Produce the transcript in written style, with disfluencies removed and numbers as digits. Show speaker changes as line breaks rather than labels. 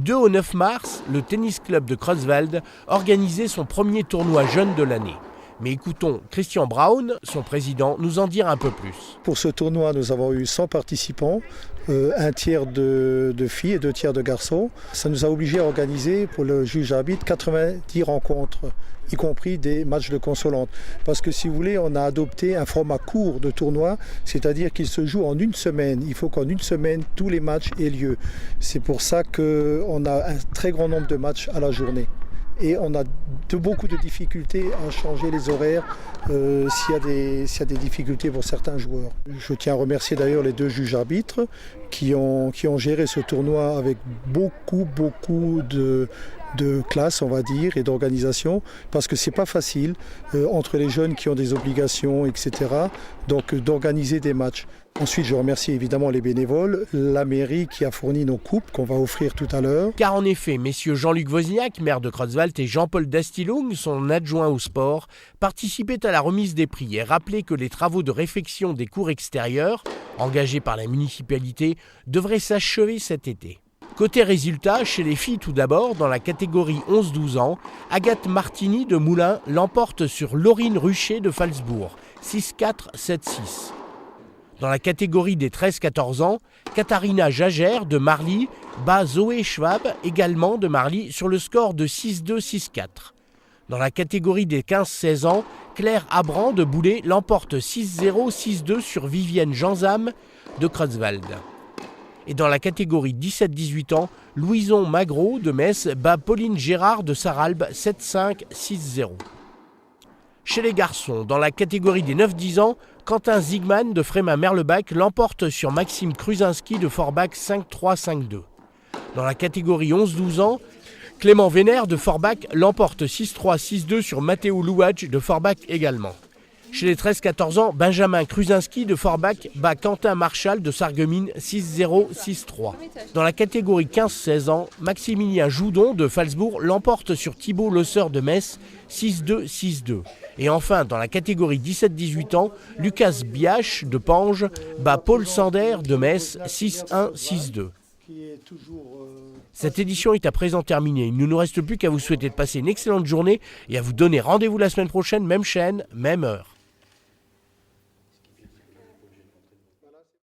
2 au 9 mars, le tennis club de Creutzwald organisait son premier tournoi jeune de l'année. Mais écoutons Christian Braun, son président, nous en dire un peu plus.
Pour ce tournoi, nous avons eu 100 participants, un tiers de filles et 2 tiers de garçons. Ça nous a obligés à organiser pour le juge arbitre 90 rencontres, y compris des matchs de consolante. Parce que si vous voulez, on a adopté un format court de tournoi, c'est-à-dire qu'il se joue en une semaine. Il faut qu'en une semaine, tous les matchs aient lieu. C'est pour ça qu'on a un très grand nombre de matchs à la journée. Et on a beaucoup de difficultés à changer les horaires s'il y a des difficultés pour certains joueurs. Je tiens à remercier d'ailleurs les 2 juges arbitres qui ont géré ce tournoi avec beaucoup de classe, on va dire, et d'organisation, parce que c'est pas facile entre les jeunes qui ont des obligations, etc., donc d'organiser des matchs. Ensuite, je remercie évidemment les bénévoles, la mairie qui a fourni nos coupes qu'on va offrir tout à l'heure.
Car en effet, messieurs Jean-Luc Wozniak, maire de Creutzwald, et Jean-Paul Dastilung, son adjoint au sport, participaient à la remise des prix et rappelaient que les travaux de réfection des cours extérieurs, engagés par la municipalité, devraient s'achever cet été. Côté résultats, chez les filles tout d'abord, dans la catégorie 11-12 ans, Agathe Martini de Moulins l'emporte sur Laurine Rucher de Phalsbourg, 6-4, 7-6. Dans la catégorie des 13-14 ans, Katharina Jagère de Marly bat Zoé Schwab, également de Marly, sur le score de 6-2, 6-4. Dans la catégorie des 15-16 ans, Claire Abran de Boulay l'emporte 6-0, 6-2 sur Vivienne Janzam de Creutzwald. Et dans la catégorie 17-18 ans, Louison Magro de Metz bat Pauline Gérard de Sarralbe 7-5, 6-0. Chez les garçons, dans la catégorie des 9-10 ans, Quentin Zigman de Frémin-Merlebach l'emporte sur Maxime Kruzinski de Forbach 5-3, 5-2. Dans la catégorie 11-12 ans, Clément Vénère de Forbach l'emporte 6-3, 6-2 sur Matteo Louadj de Forbach également. Chez les 13-14 ans, Benjamin Kruzinski de Forbach bat Quentin Marchal de Sarreguemines 6-0, 6-3. Dans la catégorie 15-16 ans, Maximilien Joudon de Phalsbourg l'emporte sur Thibault Losseur de Metz 6-2, 6-2. Et enfin, dans la catégorie 17-18 ans, Lucas Biache de Pange bat Paul Sander de Metz 6-1, 6-2. Cette édition est à présent terminée. Il ne nous reste plus qu'à vous souhaiter de passer une excellente journée et à vous donner rendez-vous la semaine prochaine, même chaîne, même heure.